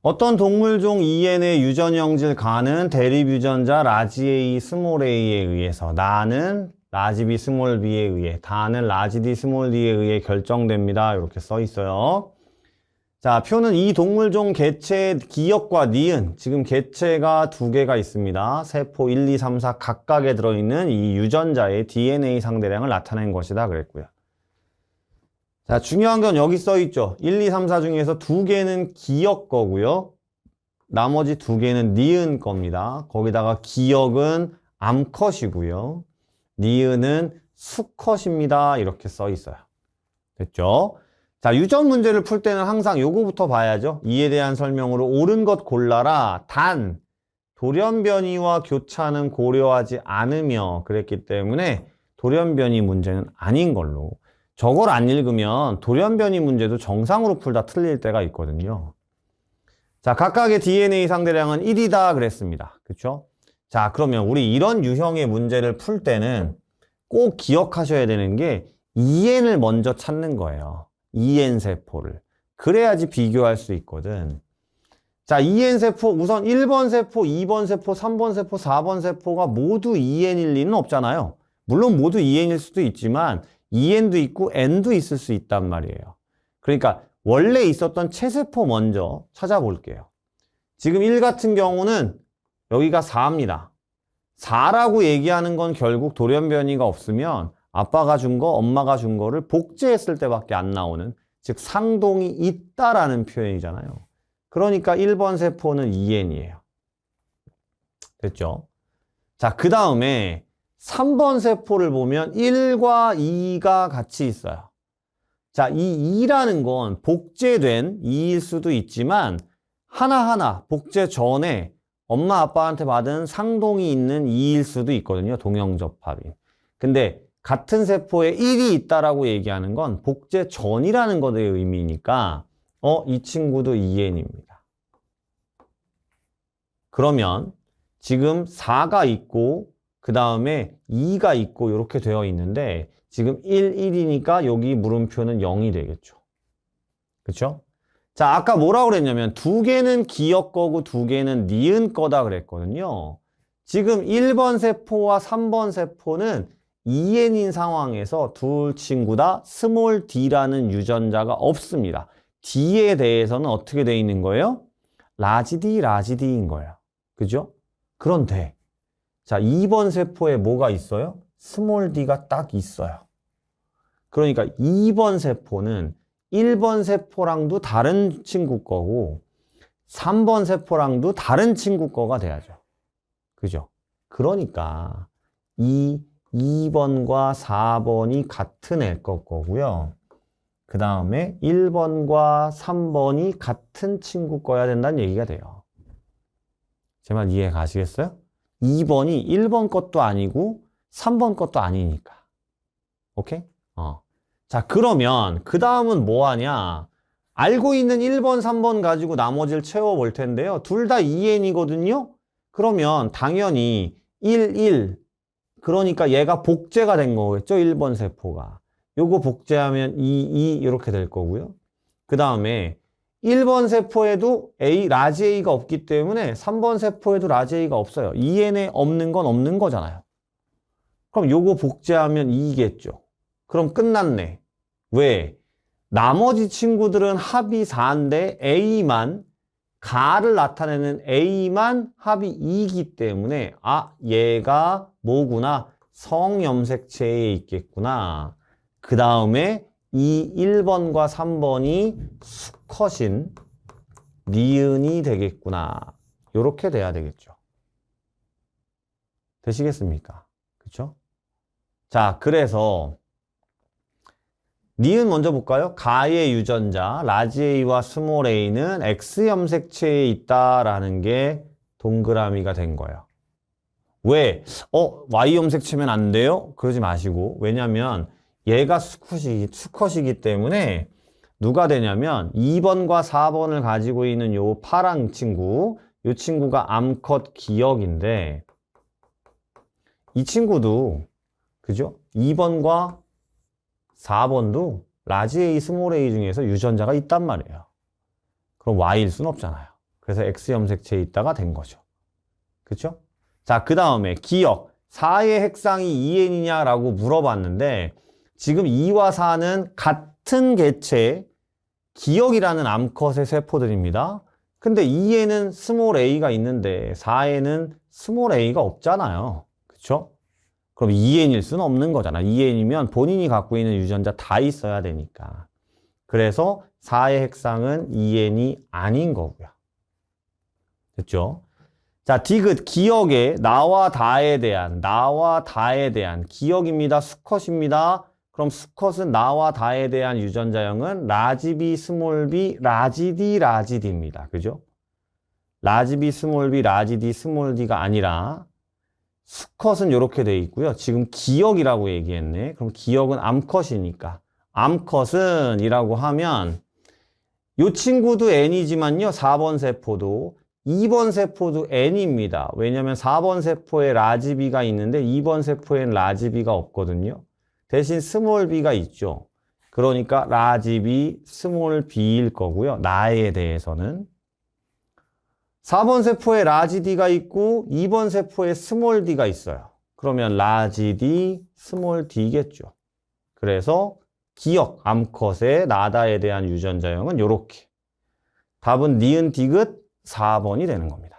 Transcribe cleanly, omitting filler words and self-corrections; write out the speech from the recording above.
어떤 동물종 EN의 유전형질 가는 대립 유전자 라지 A, 스몰 a에 의해서 나는 라지 B, 스몰 b에 의해 다는 라지 D, 스몰 d에 의해 결정됩니다. 이렇게 써 있어요. 자, 표는 이 동물종 개체의 기역과 니은, 지금 개체가 두 개가 있습니다. 세포 1, 2, 3, 4 각각에 들어있는 이 유전자의 DNA 상대량을 나타낸 것이다 그랬고요. 자, 중요한 건 여기 써 있죠. 1, 2, 3, 4 중에서 두 개는 기역 거고요. 나머지 두 개는 니은 겁니다. 거기다가 기역은 암컷이고요. 니은은 수컷입니다. 이렇게 써 있어요. 됐죠? 자, 유전 문제를 풀 때는 항상 요거부터 봐야죠. 이에 대한 설명으로 옳은 것 골라라. 단, 돌연변이와 교차는 고려하지 않으며 그랬기 때문에 돌연변이 문제는 아닌 걸로. 저걸 안 읽으면 돌연변이 문제도 정상으로 풀다 틀릴 때가 있거든요. 자, 각각의 DNA 상대량은 1이다 그랬습니다. 그렇죠? 자, 그러면 우리 이런 유형의 문제를 풀 때는 꼭 기억하셔야 되는 게 EN을 먼저 찾는 거예요. EN 세포를. 그래야지 비교할 수 있거든. 자, EN 세포 우선 1번 세포, 2번 세포, 3번 세포, 4번 세포가 모두 EN일 리는 없잖아요. 물론 모두 EN일 수도 있지만 EN도 있고 N도 있을 수 있단 말이에요. 그러니까 원래 있었던 체세포 먼저 찾아볼게요. 지금 1 같은 경우는 여기가 4입니다. 4라고 얘기하는 건 결국 돌연변이가 없으면 아빠가 준 거, 엄마가 준 거를 복제했을 때밖에 안 나오는, 즉 상동이 있다라는 표현이잖아요. 그러니까 1번 세포는 EN이에요. 됐죠? 자, 그 다음에 3번 세포를 보면 1과 2가 같이 있어요. 자, 이 2라는 건 복제된 2일 수도 있지만 하나하나 복제 전에 엄마 아빠한테 받은 상동이 있는 2일 수도 있거든요. 동형접합이. 근데 같은 세포에 1이 있다라고 얘기하는 건 복제 전이라는 것의 의미니까 이 친구도 EN입니다. 그러면 지금 4가 있고 그 다음에 2가 있고 이렇게 되어 있는데 지금 1, 1이니까 여기 물음표는 0이 되겠죠. 그렇죠? 자, 아까 뭐라고 그랬냐면 두 개는 기역 거고 두 개는 니은 거다 그랬거든요. 지금 1번 세포와 3번 세포는 EN인 상황에서 둘 친구 다 스몰 d라는 유전자가 없습니다. D에 대해서는 어떻게 돼 있는 거예요? 라지 D, 라지 D인 거예요. 그죠? 그런데 자, 2번 세포에 뭐가 있어요? 스몰 d가 딱 있어요. 그러니까 2번 세포는 1번 세포랑도 다른 친구 거고 3번 세포랑도 다른 친구 거가 돼야죠. 그죠? 그러니까 2번과 4번이 같은 애 거고요. 그 다음에 1번과 3번이 같은 친구 거야 된다는 얘기가 돼요. 제 말 이해 가시겠어요? 2번이 1번 것도 아니고 3번 것도 아니니까. 오케이? 자, 그러면 그 다음은 뭐 하냐? 알고 있는 1번, 3번 가지고 나머지를 채워볼 텐데요. 둘 다 EN이거든요? 그러면 당연히 1, 1. 그러니까 얘가 복제가 된 거겠죠? 1번 세포가. 요거 복제하면 2, 2 이렇게 될 거고요. 그 다음에 1번 세포에도 라지 A가 없기 때문에 3번 세포에도 라지 A가 없어요. EN에 없는 건 없는 거잖아요. 그럼 요거 복제하면 2겠죠. 그럼 끝났네. 왜? 나머지 친구들은 합이 4인데 A만, 가를 나타내는 A만 합이 2이기 때문에 얘가 뭐구나? 성염색체에 있겠구나. 그 다음에 이 1번과 3번이 수컷인 니은이 되겠구나. 요렇게 돼야 되겠죠. 되시겠습니까? 그쵸? 자, 그래서 니은 먼저 볼까요? 가의 유전자 라지 A와 스몰 a는 X염색체에 있다라는 게 동그라미가 된 거예요. 왜? Y염색체면 안 돼요? 그러지 마시고. 왜냐면 얘가 수컷이기 때문에 누가 되냐면 2번과 4번을 가지고 있는 요 파랑 친구, 요 친구가 암컷 기역인데 이 친구도 그죠? 2번과 4번도 라지 A, 스몰 a 중에서 유전자가 있단 말이에요. 그럼 Y일 순 없잖아요. 그래서 X 염색체에 있다가 된 거죠. 그쵸? 자, 그 다음에 기억. 4의 핵상이 2n이냐라고 물어봤는데 지금 2와 4는 같은 개체 기억이라는 암컷의 세포들입니다. 근데 2에는 스몰 a가 있는데 4에는 스몰 a가 없잖아요. 그쵸? 그럼 2n일 수는 없는 거잖아. 2n이면 본인이 갖고 있는 유전자 다 있어야 되니까. 그래서 4의 핵상은 2n이 아닌 거고요. 됐죠? 자, 디귿, 기억의 나와 다에 대한 기억입니다. 수컷입니다. 그럼 수컷은 나와 다에 대한 유전자형은 라지 B, 스몰 b, 라지 D, 라지 D입니다. 그죠? 라지 B, 스몰 b, 라지 D, 스몰 d가 아니라 수컷은 이렇게 돼 있고요. 지금 기억이라고 얘기했네. 그럼 기억은 암컷이니까. 암컷은 이라고 하면 이 친구도 N이지만요. 4번 세포도 2번 세포도 N입니다. 왜냐하면 4번 세포에 라지 B가 있는데 2번 세포엔 라지 B가 없거든요. 대신 스몰 b가 있죠. 그러니까 라지 B, 스몰 b일 거고요. 나에 대해서는 4번 세포에 라지 D가 있고 2번 세포에 스몰 D가 있어요. 그러면 라지 D, 스몰 D겠죠. 그래서 기억, 암컷의 나다에 대한 유전자형은 이렇게. 답은 니은 디귿 4번이 되는 겁니다.